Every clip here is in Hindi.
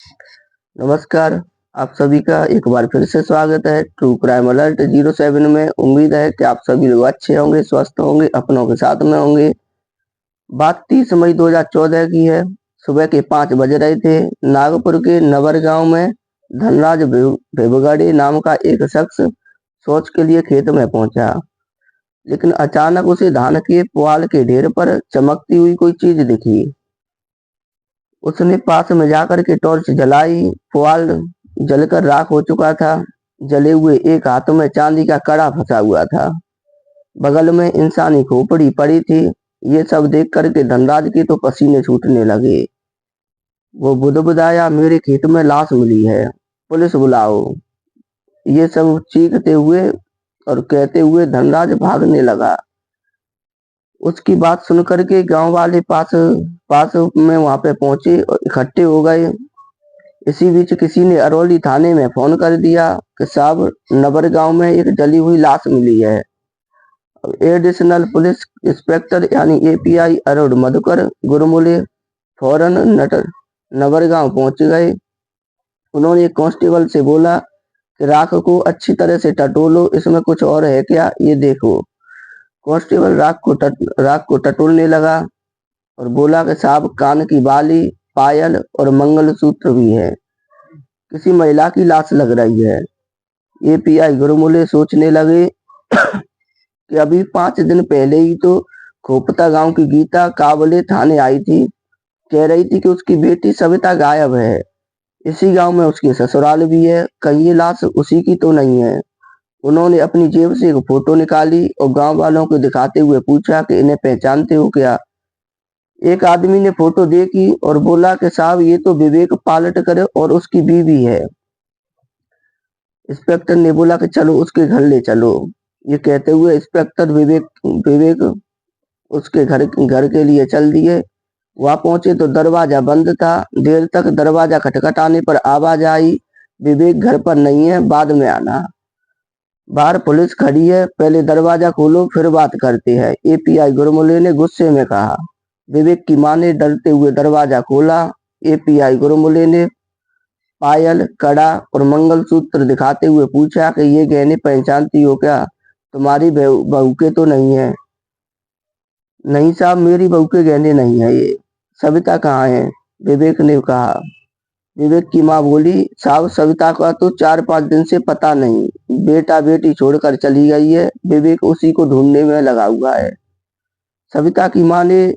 नमस्कार, आप सभी का एक बार फिर से स्वागत है ट्रू क्राइम अलर्ट 07 में। उम्मीद है कि आप सभी लोग अच्छे होंगे, स्वस्थ होंगे, अपनों के साथ में होंगे। बात 30 मई 2014 की है। सुबह के 5 बज रहे थे। नागपुर के नवर गांव में धनराज भेबगड़े नाम का एक शख्स शौच के लिए खेत में पहुंचा, लेकिन अचानक उसे धान के पुआल के ढेर पर चमकती हुई कोई चीज दिखी। उसने पास में जाकर के टॉर्च जलाई। पुआल जलकर राख हो चुका था। जले हुए एक हाथ में चांदी का कड़ा फंसा हुआ था। बगल में इंसानी खोपड़ी पड़ी थी। ये सब देख करके धनराज के तो पसीने छूटने लगे। वो बुदबुदाया, मेरे खेत में लाश मिली है, पुलिस बुलाओ। ये सब चीखते हुए और कहते हुए धनराज भागने लगा। उसकी बात सुन करके गांव वाले पास पास में वहां पे पहुंचे और इकट्ठे हो गए। इसी बीच किसी ने अरौली थाने में फोन कर दिया कि साहब, नबर गांव में एक जली हुई लाश मिली है। एडिशनल पुलिस इंस्पेक्टर यानी एपीआई अरुण मधुकर गुरमुले फौरन नबर गांव पहुंच गए। उन्होंने एक कांस्टेबल से बोला कि राख को अच्छी तरह से टटोलो, इसमें कुछ और है क्या, ये देखो। कांस्टेबल राख को टटोलने लगा और बोला कि साहब, कान की बाली, पायल और मंगलसूत्र भी है। किसी महिला की लाश लग रही है। एपीआई गुरमुले सोचने लगे कि अभी 5 दिन पहले ही तो खोपता गांव की गीता काबले थाने आई थी। कह रही थी कि उसकी बेटी सविता गायब है। इसी गांव में उसकी ससुराल भी है। कहीं ये लाश उसी की तो नहीं है। उन्होंने अपनी जेब से एक फोटो निकाली और गांव वालों को दिखाते हुए पूछा कि इन्हें पहचानते हो क्या। एक आदमी ने फोटो देखी और बोला कि साहब, ये तो विवेक पालटकर और उसकी बीवी है। इंस्पेक्टर ने बोला कि चलो उसके घर ले चलो। ये कहते हुए इंस्पेक्टर विवेक विवेक उसके घर के लिए चल दिए। वहां पहुंचे तो दरवाजा बंद था। देर तक दरवाजा खटखटाने पर आवाज आई, विवेक घर पर नहीं है, बाद में आना। बाहर पुलिस खड़ी है, पहले दरवाजा खोलो फिर बात करते हैं, एपीआई गुरमुले ने गुस्से में कहा। विवेक की मां ने डरते हुए दरवाजा खोला। एपीआई गुरमुले ने पायल, कड़ा और मंगलसूत्र दिखाते हुए पूछा कि ये गहने पहचानती हो क्या? तुम्हारी बहू के तो नहीं है। नहीं साहब, मेरी बहू के गहने नहीं है ये। सविता कहाँ है? विवेक ने कहा। विवेक की मां बोली, साहब, सविता का तो 4-5 दिन से पता नहीं। बेटा बेटी छोड़कर चली गई है। विवेक उसी को ढूंढने में लगा हुआ है। सविता की मां ने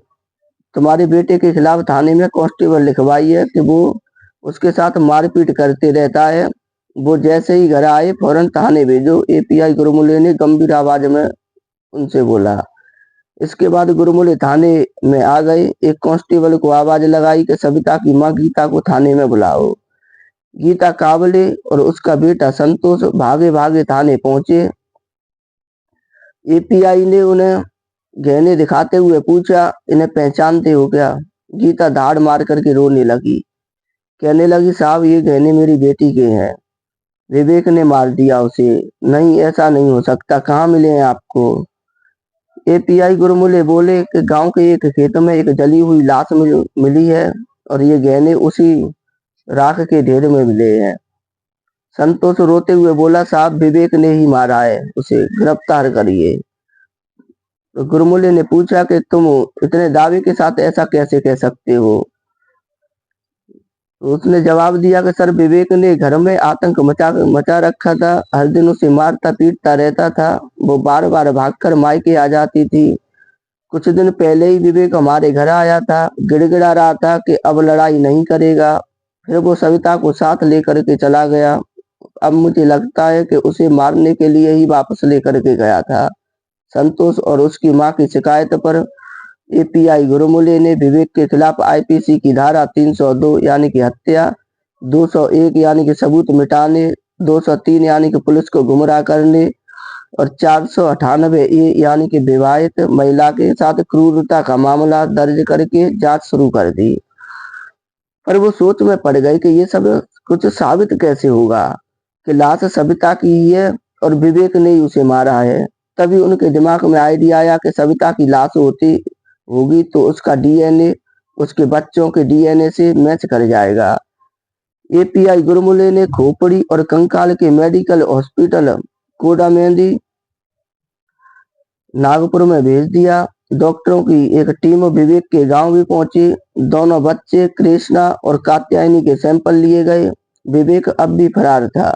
तुम्हारे बेटे के खिलाफ थाने में कांस्टेबल लिखवाई है कि वो उसके साथ मारपीट करते रहता है। वो जैसे ही घर आए फौरन थाने भेजो, एपीआई गुरमुले ने गंभीर आवाज में उनसे बोला। इसके बाद गुरमुले थाने में आ गए। एक कांस्टेबल को आवाज लगाई कि सविता की मां गीता को थाने में बुलाओ। गीता काबले और उसका बेटा संतोष भागे भागे थाने पहुंचे। एपीआई ने उन्हें गहने दिखाते हुए पूछा, इन्हें पहचानते हो क्या? गीता धाड़ मार करके रोने लगी। कहने लगी, साहब, ये गहने मेरी बेटी के हैं। विवेक ने मार दिया उसे। नहीं, ऐसा नहीं हो सकता, कहाँ मिले हैं आपको? एपीआई गुरमुले बोले कि गांव के एक खेत में एक जली हुई लाश मिली है और ये गहने उसी राख के ढेर में मिले हैं। संतोष रोते हुए बोला, साहब, विवेक ने ही मारा है, उसे गिरफ्तार करिए। तो गुरमुले ने पूछा कि तुम इतने दावे के साथ ऐसा कैसे कह सकते हो? तो उसने जवाब दिया कि सर, विवेक ने घर में आतंक मचा रखा था। हर दिन उसे मारता पीटता रहता था। वो बार बार भागकर मायके आ जाती थी। कुछ दिन पहले ही विवेक हमारे घर आया था। गिड़गिड़ा रहा था कि अब लड़ाई नहीं करेगा। फिर वो सविता को साथ लेकर के चला गया। अब मुझे लगता है कि उसे मारने के लिए ही वापस लेकर के गया था। संतोष और उसकी मां की शिकायत पर एपीआई गुरमुले ने विवेक के खिलाफ आईपीसी की धारा 302 यानी कि हत्या, 201 यानी कि सबूत मिटाने, 203 यानी कि पुलिस को गुमराह करने और 498 ए यानी कि विवाहित महिला के साथ क्रूरता का मामला दर्ज करके जांच शुरू कर दी। पर वो सोच में पड़ गए कि ये सब कुछ साबित कैसे होगा कि लाश सविता की ही है और विवेक ने ही उसे मारा है। तभी उनके दिमाग में आइडिया आया कि सविता की लाश होती होगी तो उसका डीएनए उसके बच्चों के डीएनए से मैच कर जाएगा। एपीआई गुरमुले ने खोपड़ी और कंकाल के मेडिकल हॉस्पिटल कोडामेंदी नागपुर में भेज दिया। डॉक्टरों की एक टीम विवेक के गांव भी पहुंची। दोनों बच्चे कृष्णा और कात्यायनी के सैंपल लिए गए। विवेक अब भी फरार था।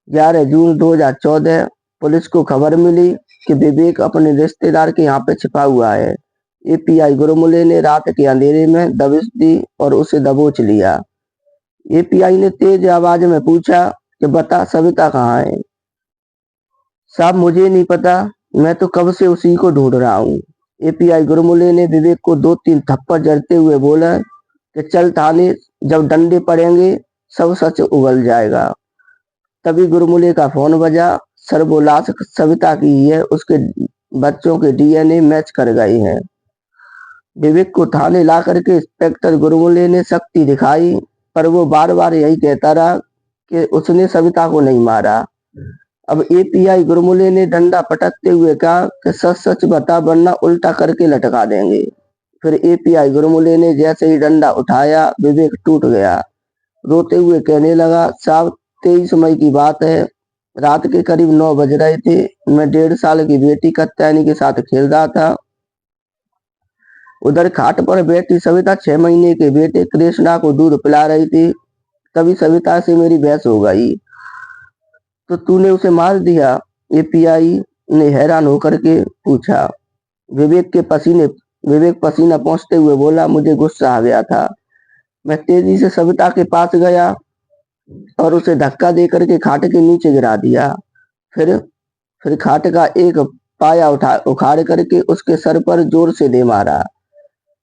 11 जून 2014 पुलिस को खबर मिली कि विवेक अपने रिश्तेदार के यहाँ पे छिपा हुआ है। एपीआई गुरमुले ने रात के अंधेरे में दबिश दी और उसे दबोच लिया। एपीआई ने तेज आवाज में पूछा कि बता सविता कहाँ है। साहब मुझे नहीं पता, मैं तो कब से उसी को ढूंढ रहा हूँ। एपीआई गुरमुले ने विवेक को 2-3 थप्पड़ जड़ते हुए बोला कि चल थाने, जब डंडे पड़ेंगे सब सच उगल जाएगा। तभी गुरमुले का फोन बजा। सर वो लाश सविता की ही है, उसके बच्चों के डीएनए मैच कर गए हैं। विवेक को थाने ला करके इंस्पेक्टर गुरमुले ने सख्ती दिखाई, पर वो बार बार यही कहता रहा कि उसने सविता को नहीं मारा। अब एपीआई गुरमुले ने डंडा पटकते हुए कहा कि सच सच बता वरना उल्टा करके लटका देंगे। फिर एपीआई गुरमुले ने जैसे ही डंडा उठाया विवेक टूट गया। रोते हुए कहने लगा, साहब 23 मई की बात है, रात के करीब 9 बज रहे थे। मैं 1.5 साल की बेटी कात्यायनी के साथ खेल रहा था। उधर खाट पर बैठी सविता 6 महीने के बेटे कृष्णा को दूध पिला रही थी। तभी सविता से मेरी बहस हो गई। तो तूने उसे मार दिया? एपीआई ने हैरान होकर के पूछा। विवेक पसीना पोंछते हुए बोला, मुझे गुस्सा आ गया था। मैं तेजी से सविता के पास गया और उसे धक्का दे करके खाट के नीचे गिरा दिया। फिर खाट का एक पाया उखाड़ करके उसके सर पर जोर से दे मारा।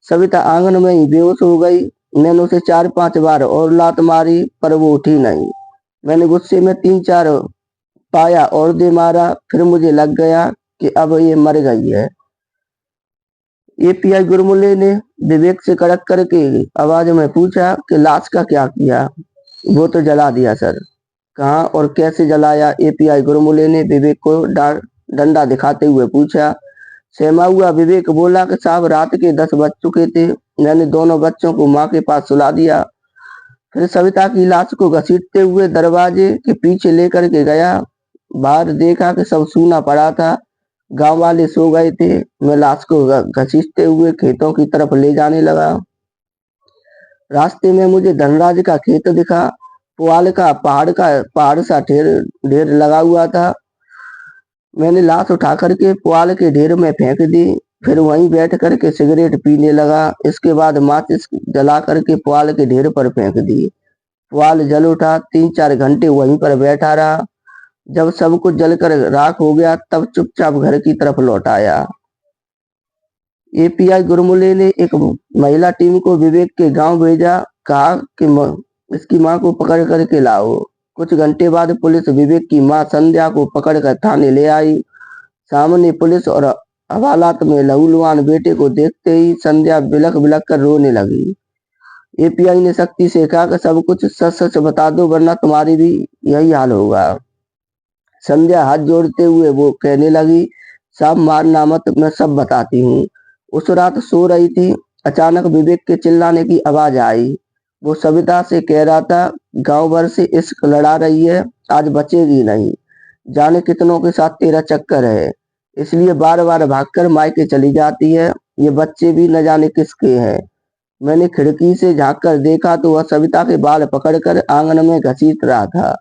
सविता आंगन में ही बेहोश हो गई। मैंने उसे 4-5 बार और लात मारी पर वो उठी नहीं। मैंने गुस्से में 3-4 पाया और दे मारा। फिर मुझे लग गया कि अब ये मर गई है। एपीआई गुरमुले ने विवेक से कड़क करके आवाज में पूछा कि लाश का क्या किया? वो तो जला दिया सर। कहाँ और कैसे जलाया? एपीआई गुरमुले ने विवेक को डंडा दिखाते हुए पूछा। सहमा हुआ विवेक बोला कि साहब रात के 10 बज चुके थे। मैंने दोनों बच्चों को माँ के पास सुला दिया। फिर सविता की लाश को घसीटते हुए दरवाजे के पीछे लेकर के गया। बाहर देखा कि सब सूना पड़ा था। गांव वाले सो गए थे। मैं लाश को घसीटते हुए खेतों की तरफ ले जाने लगा। रास्ते में मुझे धनराज का खेत दिखा। पुआल का पहाड़ सा ढेर लगा हुआ था। मैंने लाश उठा करके पुआल के ढेर में फेंक दी। फिर वहीं बैठ करके सिगरेट पीने लगा। इसके बाद माचिस जला करके पुआल के ढेर पर फेंक दी। पुआल जल उठा। 3-4 घंटे वहीं पर बैठा रहा। जब सब कुछ जलकर राख हो गया तब चुपचाप घर की तरफ लौट आया। एपीआई गुरमुले ने एक महिला टीम को विवेक के गांव भेजा। कहा कि इसकी मां को पकड़ करके लाओ। कुछ घंटे बाद पुलिस विवेक की मां संध्या को पकड़कर थाने ले आई। सामने पुलिस और हवालात में लहूलुहान बेटे को देखते ही संध्या बिलख बिलख कर रोने लगी। एपीआई ने सख्ती से कहा कि सब कुछ सच सच बता दो वरना तुम्हारी भी यही हाल होगा। संध्या हाथ जोड़ते हुए वो कहने लगी, साहब मारना मत, मैं सब बताती हूँ। उस रात सो रही थी। अचानक विवेक के चिल्लाने की आवाज आई। वो सविता से कह रहा था, गांव भर से इश्क लड़ा रही है, आज बचेगी नहीं। जाने कितनों के साथ तेरा चक्कर है, इसलिए बार बार भागकर मायके चली जाती है। ये बच्चे भी न जाने किसके हैं। मैंने खिड़की से झांक कर देखा तो वह सविता के बाल पकड़कर आंगन में घसीट रहा था।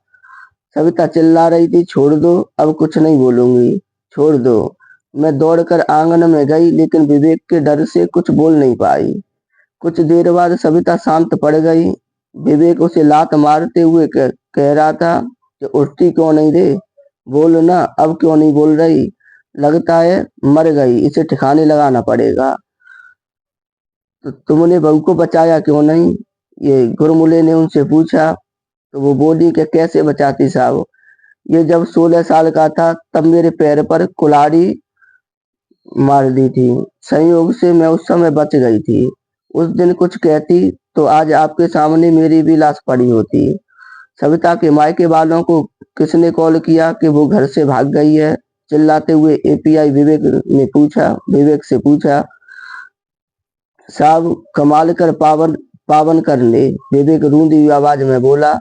सविता चिल्ला रही थी, छोड़ दो, अब कुछ नहीं बोलूंगी, छोड़ दो। मैं दौड़कर आंगन में गई लेकिन विवेक के डर से कुछ बोल नहीं पाई। कुछ देर बाद सविता शांत पड़ गई। विवेक उसे लात मारते हुए कह रहा था कि उठती क्यों नहीं रे, बोल ना, अब क्यों नहीं बोल रही? लगता है मर गई, इसे ठिकाने लगाना पड़ेगा। तो तुमने बहू को बचाया क्यों नहीं? ये गुरमुले ने उनसे पूछा। तो वो बोली कि कैसे बचाती साहब, ये जब 16 साल का था तब मेरे पैर पर कुल्हाड़ी मार दी थी। संयोग से मैं उस समय बच गई थी। उस दिन कुछ कहती तो आज आपके सामने मेरी भी लाश पड़ी होती। सविता के मायके वालों को किसने कॉल किया कि वो घर से भाग गई है? चिल्लाते हुए एपीआई विवेक से पूछा। साहब कमाल कर पावन कर ले, विवेक रूंधी हुई आवाज में बोला।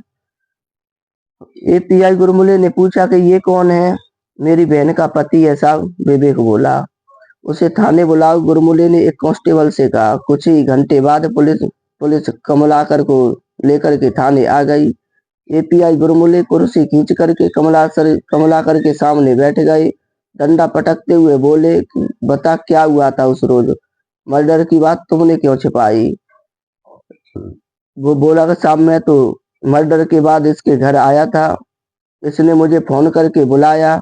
एपीआई गुरमुले ने पूछा कि ये कौन है? मेरी बहन का पति है साहब, विवेक बोला। उसे थाने बुलाओ, गुरमुले ने एक कांस्टेबल से कहा। कुछ ही घंटे बाद पुलिस पुलिस कमलाकर को लेकर के थाने आ गई। एपीआई गुरमुले कुर्सी खींच करके कमलाकर के सामने बैठ गए। डंडा पटकते हुए बोले कि बता क्या हुआ था उस रोज? मर्डर की बात तुमने क्यों छिपाई? वो बोला कि साहब मैं तो मर्डर के बाद इसके घर आया था, इसने मुझे फोन करके बुलाया।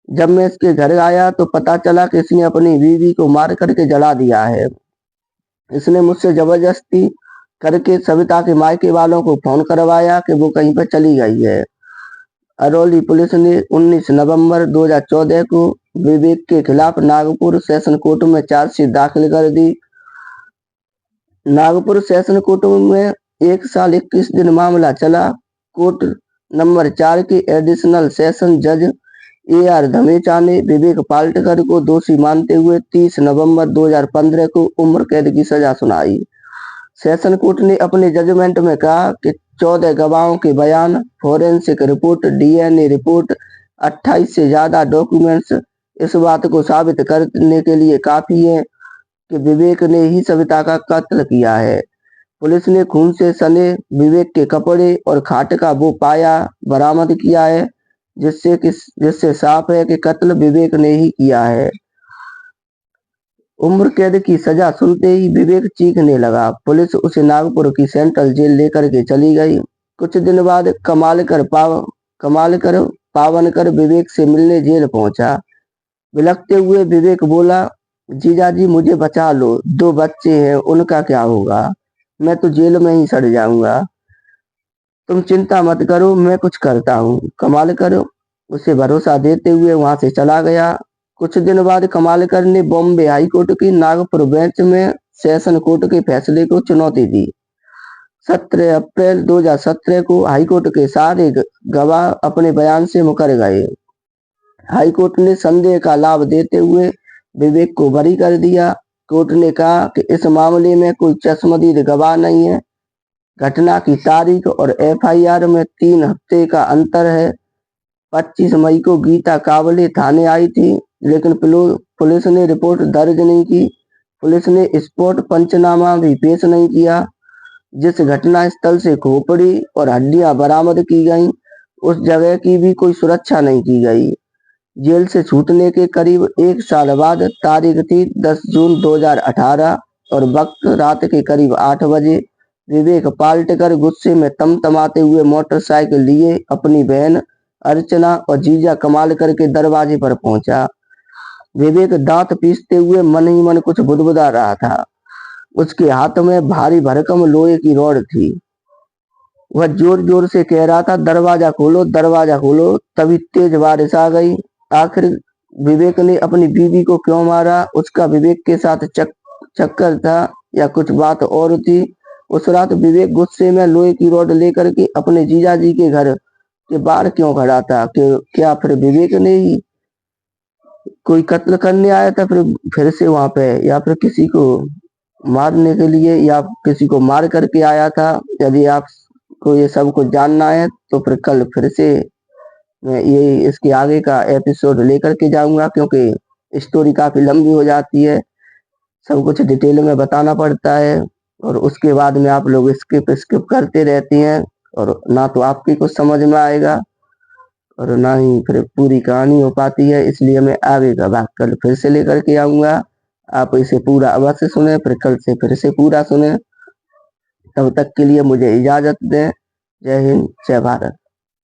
जब मैं इसके घर आया तो पता चला कि इसने अपनी बीवी को मार करके जला दिया है। इसने मुझसे जबरदस्ती करके सविता के मायके वालों को फोन करवाया कि वो कहीं पर चली गई है। अरौली पुलिस ने 19 नवंबर 2014 को विवेक के खिलाफ नागपुर सेशन कोर्ट में चार्जशीट दाखिल कर दी। नागपुर सेशन कोर्ट में 1 साल 21 दिन मामला चला। कोर्ट नंबर 4 के एडिशनल सेशन जज AR धमेचा ने विवेक पालटकर को दोषी मानते हुए 30 नवंबर 2015 को उम्र कैद की सजा सुनाई। सेशन कोर्ट ने अपने जजमेंट में कहा कि 14 गवाहों के बयान, फोरेंसिक रिपोर्ट, DNA रिपोर्ट, 28 से ज्यादा डॉक्यूमेंट्स इस बात को साबित करने के लिए काफी है कि विवेक ने ही सविता का कत्ल किया है। पुलिस ने खून से सने विवेक के कपड़े और खाट का वो पाया बरामद किया है, जिससे साफ है कि कत्ल विवेक ने ही किया है। उम्र कैद की सजा सुनते ही विवेक चीखने लगा। पुलिस उसे नागपुर की सेंट्रल जेल लेकर के चली गई। कुछ दिन बाद कमालकर पावनकर विवेक से मिलने जेल पहुंचा। बिलखते हुए विवेक बोला, जीजाजी मुझे बचा लो, 2 बच्चे हैं, उनका क्या होगा? मैं तो जेल में ही सड़ जाऊंगा। तुम चिंता मत करो, मैं कुछ करता हूँ। कमालकर उसे भरोसा देते हुए वहां से चला गया। कुछ दिन बाद कमालकर ने बॉम्बे हाई कोर्ट की नागपुर बेंच में सेशन कोर्ट के फैसले को चुनौती दी। 17 अप्रैल 2017 को हाईकोर्ट के सारे गवाह अपने बयान से मुकर गए। हाईकोर्ट ने संदेह का लाभ देते हुए विवेक को बरी कर दिया। कोर्ट ने कहा कि इस मामले में कोई चश्मदीद गवाह नहीं है। घटना की तारीख और FIR में 3 हफ्ते का अंतर है। 25 मई को गीता काबले थाने आई थी, लेकिन पुलिस ने रिपोर्ट दर्ज नहीं की। पुलिस ने स्पॉट पंचनामा भी पेश नहीं किया। जिस घटना स्थल से खोपड़ी और हड्डियां बरामद की गईं, उस जगह की भी कोई सुरक्षा नहीं की गई। जेल से छूटने के करीब 1 साल बाद तारीख थी 10 जून 2018 और वक्त रात के करीब 8 बजे। विवेक पालटकर गुस्से में तमतमाते हुए मोटरसाइकिल लिए अपनी बहन अर्चना और जीजा कमालकर के दरवाजे पर पहुंचा। विवेक दांत पीसते हुए मन ही मन कुछ बुदबुदा रहा था। उसके हाथ में भारी भरकम लोहे की रॉड थी। वह जोर जोर से कह रहा था, दरवाजा खोलो, दरवाजा खोलो। तभी तेज बारिश आ गई। आखिर विवेक ने अपनी बीवी को क्यों मारा? उसका विवेक के साथ चक्कर था या कुछ बात और थी? उस रात विवेक गुस्से में लोहे की रॉड लेकर के अपने जीजाजी के घर के बाहर क्यों खड़ा था? क्या फिर विवेक ने ही कोई कत्ल करने आया था फिर से वहां पे, या फिर किसी को मारने के लिए, या किसी को मार करके आया था? यदि आपको ये सब कुछ जानना है तो फिर कल फिर से मैं ये इसके आगे का एपिसोड लेकर के जाऊंगा, क्योंकि स्टोरी काफी लंबी हो जाती है। सब कुछ डिटेल में बताना पड़ता है और उसके बाद में आप लोग स्किप करते रहती हैं, और ना तो आपकी कुछ समझ में आएगा और ना ही फिर पूरी कहानी हो पाती है। इसलिए मैं आगे का भाग कल फिर से लेकर के आऊंगा। आप इसे पूरा अवश्य सुने, फिर कल से फिर से पूरा सुने। तब तक के लिए मुझे इजाजत दें। जय हिंद, जय भारत।